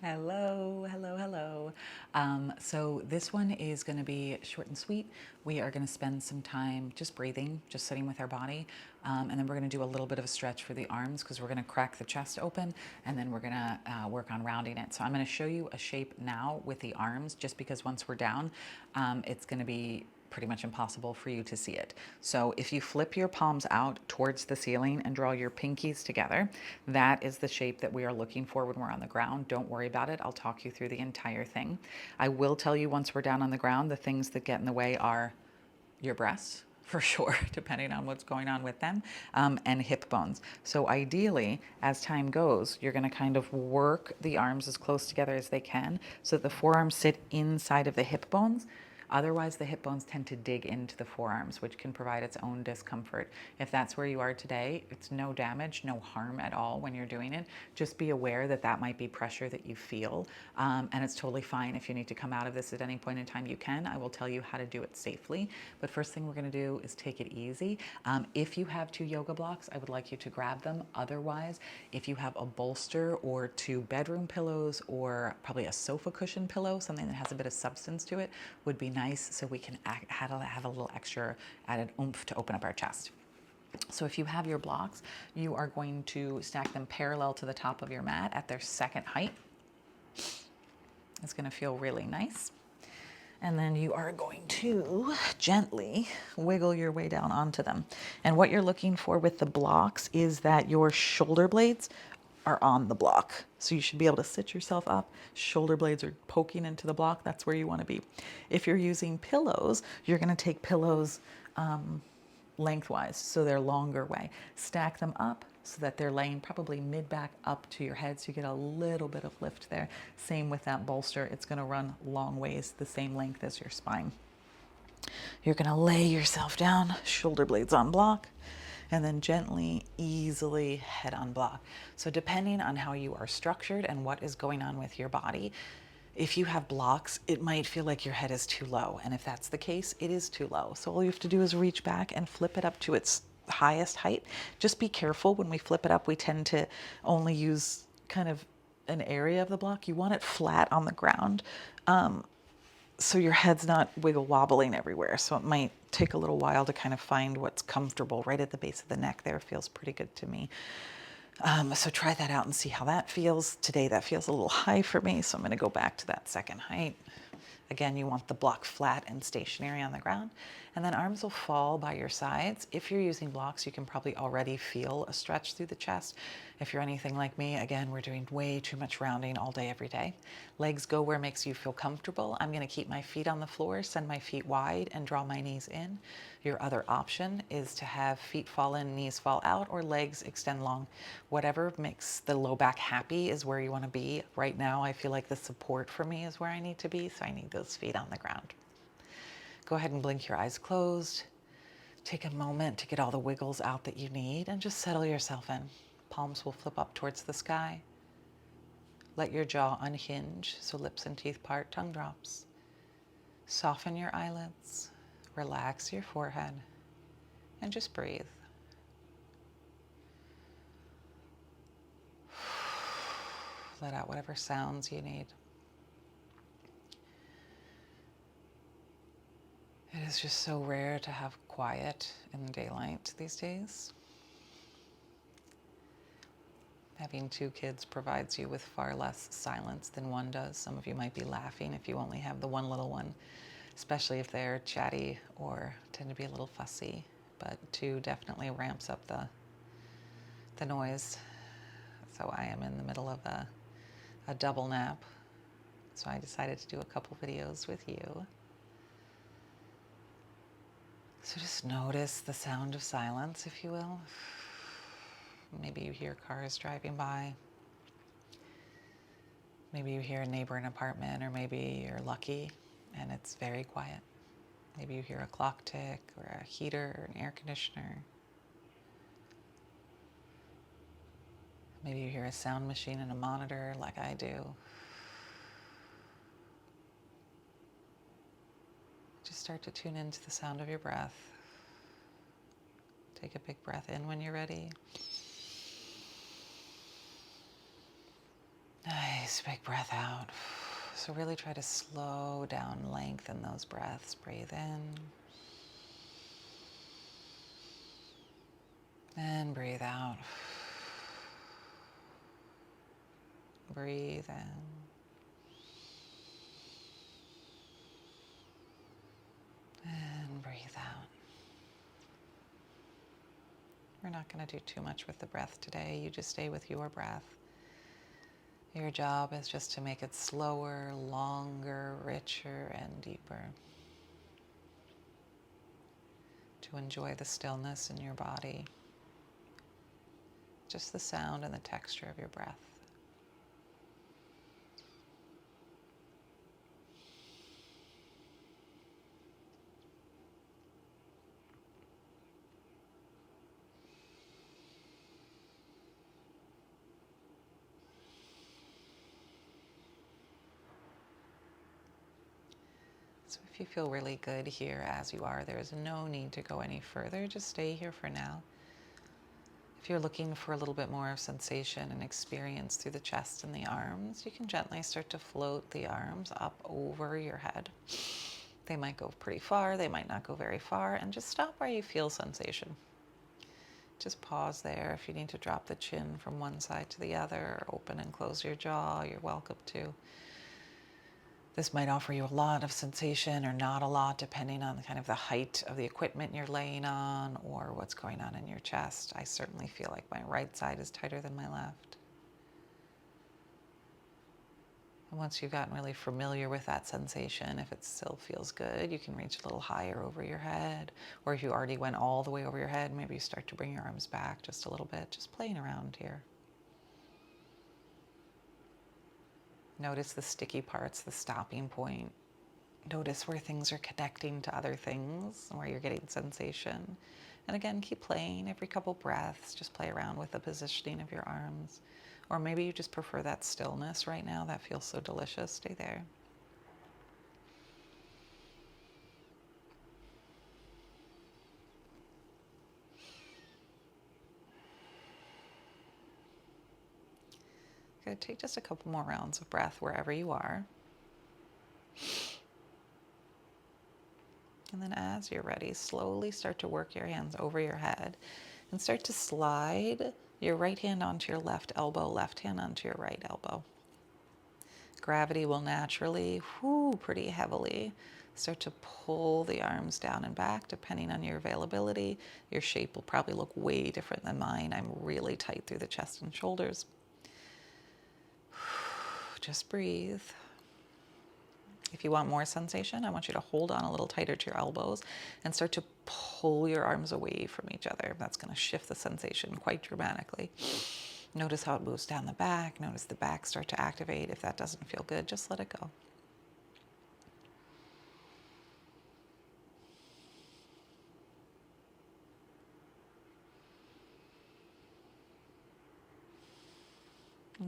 Hello, hello, hello. So this one is going to be short and sweet. We are going to spend some time just breathing, just sitting with our body, and then we're going to do a little bit of a stretch for the arms because we're going to crack the chest open, and then we're going to work on rounding it. So I'm going to show you a shape now with the arms, just because once we're down, it's going to be pretty much impossible for you to see it. So if you flip your palms out towards the ceiling and draw your pinkies together, that is the shape that we are looking for when we're on the ground. Don't worry about it. I'll talk you through the entire thing. I will tell you once we're down on the ground, the things that get in the way are your breasts, for sure, depending on what's going on with them, and hip bones. So ideally, as time goes, you're going to kind of work the arms as close together as they can so that the forearms sit inside of the hip bones. Otherwise, the hip bones tend to dig into the forearms, which can provide its own discomfort. If that's where you are today, it's no damage, no harm at all when you're doing it. Just be aware that that might be pressure that you feel, and it's totally fine. If you need to come out of this at any point in time, you can. I will tell you how to do it safely. But first thing we're going to do is take it easy. If you have two yoga blocks, I would like you to grab them. Otherwise, if you have a bolster or two bedroom pillows or probably a sofa cushion pillow, something that has a bit of substance to it, would be nice, so we can have a little extra added oomph to open up our chest. So if you have your blocks, you are going to stack them parallel to the top of your mat at their second height. It's going to feel really nice. And then you are going to gently wiggle your way down onto them. And what you're looking for with the blocks is that your shoulder blades are on the block. So you should be able to sit yourself up. Shoulder blades are poking into the block. That's where you want to be. If you're using pillows, you're going to take pillows lengthwise, so they're longer way. Stack them up so that they're laying probably mid-back up to your head, so you get a little bit of lift there. Same with that bolster. It's going to run long ways, the same length as your spine. You're going to lay yourself down, shoulder blades on block, and then gently, easily head on block. So depending on how you are structured and what is going on with your body, if you have blocks, it might feel like your head is too low. And if that's the case, it is too low. So all you have to do is reach back and flip it up to its highest height. Just be careful when we flip it up. We tend to only use kind of an area of the block. You want it flat on the ground, so your head's not wiggle wobbling everywhere. So it might take a little while to kind of find what's comfortable. Right at the base of the neck there feels pretty good to me. So try that out and see how that feels. Today that feels a little high for me, so I'm going to go back to that second height. Again, you want the block flat and stationary on the ground. And then arms will fall by your sides. If you're using blocks, you can probably already feel a stretch through the chest. If you're anything like me, again, we're doing way too much rounding all day, every day. Legs go where it makes you feel comfortable. I'm going to keep my feet on the floor, send my feet wide, and draw my knees in. Your other option is to have feet fall in, knees fall out, or legs extend long. Whatever makes the low back happy is where you want to be. Right now, I feel like the support for me is where I need to be, so I need those feet on the ground. Go ahead and blink your eyes closed. Take a moment to get all the wiggles out that you need and just settle yourself in. Palms will flip up towards the sky. Let your jaw unhinge, so lips and teeth part, tongue drops. Soften your eyelids, relax your forehead, and just breathe. Let out whatever sounds you need. It is just so rare to have quiet in the daylight these days. Having two kids provides you with far less silence than one does. Some of you might be laughing if you only have the one little one, especially if they're chatty or tend to be a little fussy. But two definitely ramps up the noise. So I am in the middle of a double nap. So I decided to do a couple videos with you. So just notice the sound of silence, if you will. Maybe you hear cars driving by. Maybe you hear a neighbor in an apartment, or maybe you're lucky and it's very quiet. Maybe you hear a clock tick or a heater or an air conditioner. Maybe you hear a sound machine and a monitor like I do. Just start to tune into the sound of your breath. Take a big breath in when you're ready. Nice, big breath out. So really try to slow down, lengthen those breaths. Breathe in. And breathe out. Breathe in. And breathe out. We're not going to do too much with the breath today. You just stay with your breath. Your job is just to make it slower, longer, richer, and deeper. To enjoy the stillness in your body. Just the sound and the texture of your breath. So if you feel really good here as you are, there is no need to go any further. Just stay here for now. If you're looking for a little bit more of sensation and experience through the chest and the arms, you can gently start to float the arms up over your head. They might go pretty far, they might not go very far, and just stop where you feel sensation. Just pause there. If you need to drop the chin from one side to the other, or open and close your jaw, you're welcome to. This might offer you a lot of sensation or not a lot, depending on kind of the height of the equipment you're laying on or what's going on in your chest. I certainly feel like my right side is tighter than my left. And once you've gotten really familiar with that sensation, if it still feels good, you can reach a little higher over your head. Or if you already went all the way over your head, maybe you start to bring your arms back just a little bit, just playing around here. Notice the sticky parts, the stopping point. Notice where things are connecting to other things, where you're getting sensation. And again, keep playing every couple breaths. Just play around with the positioning of your arms. Or maybe you just prefer that stillness right now. That feels so delicious. Stay there. Good. Take just a couple more rounds of breath wherever you are. And then as you're ready, slowly start to work your hands over your head and start to slide your right hand onto your left elbow, left hand onto your right elbow. Gravity will naturally, pretty heavily, start to pull the arms down and back depending on your availability. Your shape will probably look way different than mine. I'm really tight through the chest and shoulders. Just breathe. If you want more sensation, I want you to hold on a little tighter to your elbows and start to pull your arms away from each other. That's going to shift the sensation quite dramatically. Notice how it moves down the back. Notice the back start to activate. If that doesn't feel good, just let it go.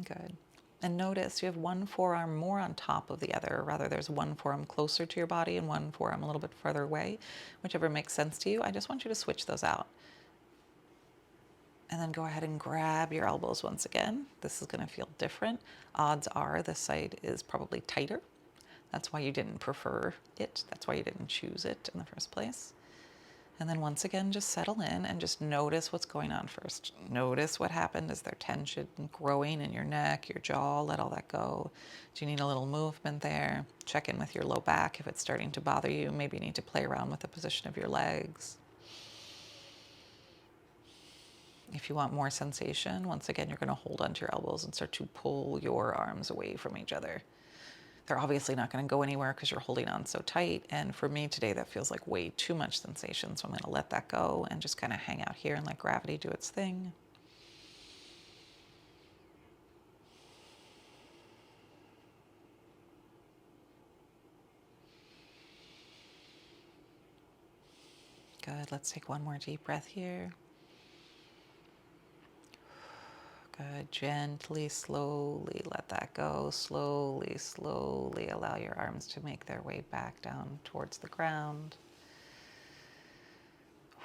Good. And notice you have one forearm more on top of the other, or rather there's one forearm closer to your body and one forearm a little bit further away, whichever makes sense to you. I just want you to switch those out. And then go ahead and grab your elbows once again. This is going to feel different. Odds are this side is probably tighter. That's why you didn't prefer it. That's why you didn't choose it in the first place. And then once again, just settle in and just notice what's going on first. Notice what happened. Is there tension growing in your neck, your jaw? Let all that go. Do you need a little movement there? Check in with your low back if it's starting to bother you. Maybe you need to play around with the position of your legs. If you want more sensation, once again, you're going to hold onto your elbows and start to pull your arms away from each other. They're obviously not going to go anywhere because you're holding on so tight. And for me today, that feels like way too much sensation. So I'm going to let that go and just kind of hang out here and let gravity do its thing. Good. Let's take one more deep breath here. Good. Gently, slowly let that go. Slowly, slowly allow your arms to make their way back down towards the ground.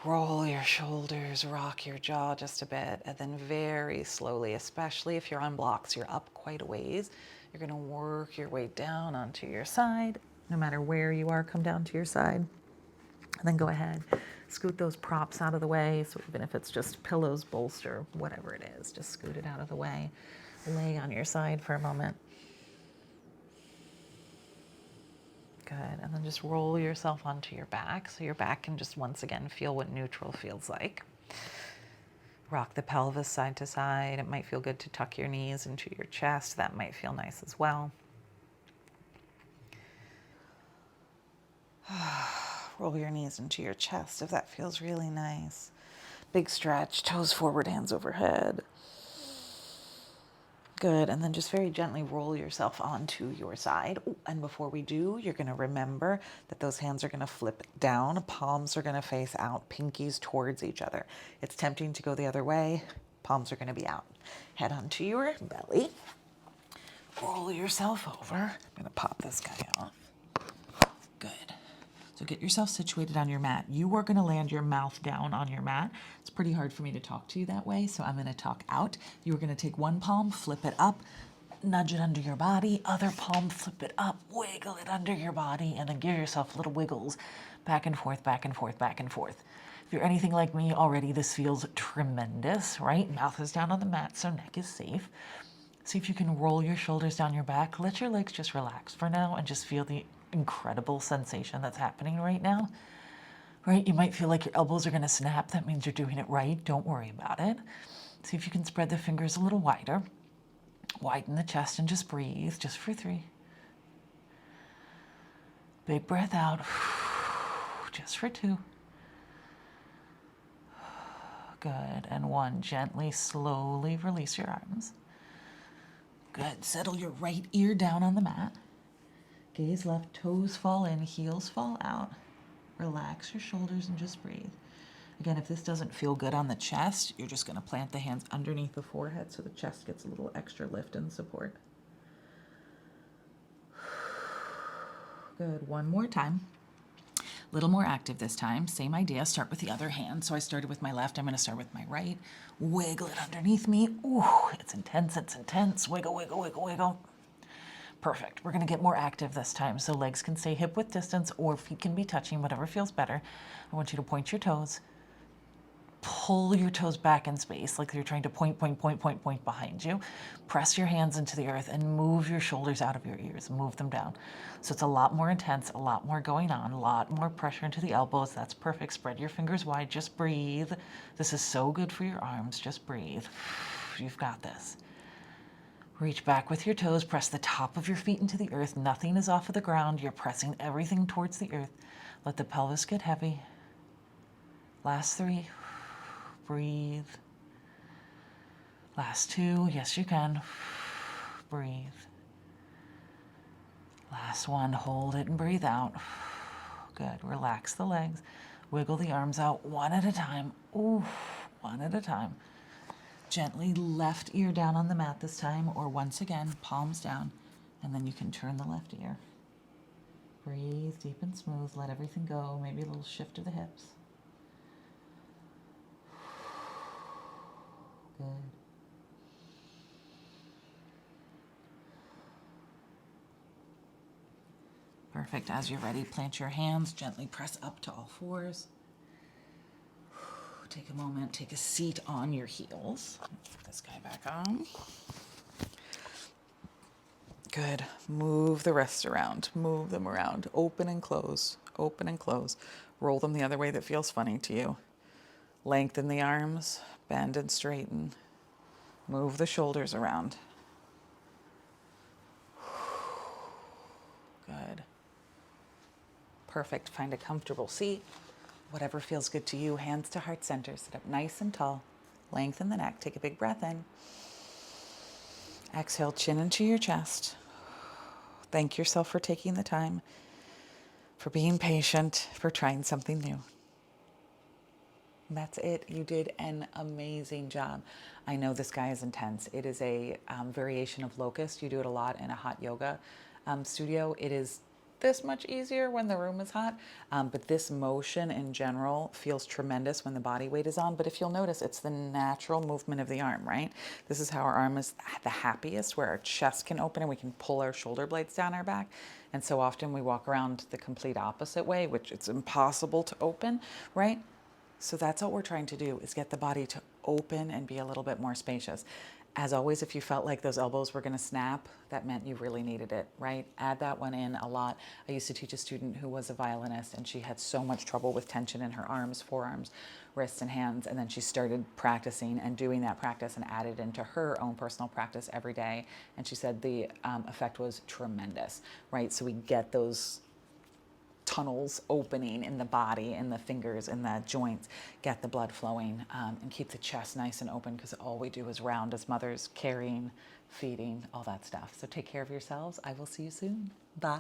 Roll your shoulders, rock your jaw just a bit, and then very slowly, especially if you're on blocks, you're up quite a ways. You're gonna work your way down onto your side. No matter where you are, come down to your side. And then go ahead, scoot those props out of the way. So even if it's just pillows, bolster, whatever it is, just scoot it out of the way. Lay on your side for a moment. Good, and then just roll yourself onto your back so your back can just once again feel what neutral feels like. Rock the pelvis side to side. It might feel good to tuck your knees into your chest. That might feel nice as well. Roll your knees into your chest if that feels really nice. Big stretch, toes forward, hands overhead. Good, and then just very gently roll yourself onto your side. Ooh, and before we do, you're gonna remember that those hands are gonna flip down, palms are gonna face out, pinkies towards each other. It's tempting to go the other way, palms are gonna be out. Head onto your belly, roll yourself over. I'm gonna pop this guy off. Good. So get yourself situated on your mat. You are going to land your mouth down on your mat. It's pretty hard for me to talk to you that way, so I'm going to talk out. You're going to take one palm, flip it up, nudge it under your body. Other palm, flip it up, wiggle it under your body, and then give yourself little wiggles back and forth, back and forth, back and forth. If you're anything like me already, this feels tremendous, right? Mouth is down on the mat, so neck is safe. See if you can roll your shoulders down your back. Let your legs just relax for now and just feel the incredible sensation that's happening right now. Right? You might feel like your elbows are going to snap. That means you're doing it right. Don't worry about it. See if you can spread the fingers a little wider. Widen the chest and just breathe, just for 3. Big breath out, just for 2. Good, and 1. Gently, slowly release your arms. Good, settle your right ear down on the mat. Gaze left, toes fall in, heels fall out. Relax your shoulders and just breathe. Again, if this doesn't feel good on the chest, you're just going to plant the hands underneath the forehead so the chest gets a little extra lift and support. Good, 1 more time. A little more active this time. Same idea, start with the other hand. So I started with my left, I'm going to start with my right. Wiggle it underneath me. Ooh, it's intense, it's intense. Wiggle, wiggle, wiggle, wiggle. Perfect. We're going to get more active this time. So legs can stay hip width distance or feet can be touching, whatever feels better. I want you to point your toes. Pull your toes back in space like you're trying to point behind you. Press your hands into the earth and move your shoulders out of your ears. Move them down. So it's a lot more intense, a lot more going on, a lot more pressure into the elbows. That's perfect. Spread your fingers wide. Just breathe. This is so good for your arms. Just breathe. You've got this. Reach back with your toes, press the top of your feet into the earth. Nothing is off of the ground. You're pressing everything towards the earth. Let the pelvis get heavy. Last 3. Breathe. Last 2. Yes, you can. Breathe. Last 1. Hold it and breathe out. Good. Relax the legs. Wiggle the arms out 1 at a time. Ooh, 1 at a time. Gently left ear down on the mat this time, or once again, palms down, and then you can turn the left ear. Breathe deep and smooth, let everything go, maybe a little shift of the hips. Good. Perfect. As you're ready, plant your hands, gently press up to all 4s. Take a moment, take a seat on your heels. Put this guy back on. Good. Move the wrists around. Move them around. Open and close. Open and close. Roll them the other way that feels funny to you. Lengthen the arms. Bend and straighten. Move the shoulders around. Good. Perfect. Find a comfortable seat. Whatever feels good to you. Hands to heart center. Sit up nice and tall. Lengthen the neck. Take a big breath in. Exhale, chin into your chest. Thank yourself for taking the time, for being patient, for trying something new. That's it. You did an amazing job. I know this guy is intense. It is a variation of locust. You do it a lot in a hot yoga studio. It is this much easier when the room is hot, but this motion in general feels tremendous when the body weight is on. But if you'll notice, it's the natural movement of the arm, right? This is how our arm is the happiest, where our chest can open and we can pull our shoulder blades down our back. And so often we walk around the complete opposite way, which it's impossible to open, right? So that's what we're trying to do, is get the body to open and be a little bit more spacious. As always, if you felt like those elbows were going to snap, that meant you really needed it, right? Add that one in a lot. I used to teach a student who was a violinist, and she had so much trouble with tension in her arms, forearms, wrists, and hands. And then she started practicing and doing that practice and added into her own personal practice every day. And she said the effect was tremendous, right? So we get those tunnels opening in the body, in the fingers, in the joints, get the blood flowing, and keep the chest nice and open, because all we do is round as mothers, carrying, feeding, all that stuff. So take care of yourselves. I will see you soon. Bye.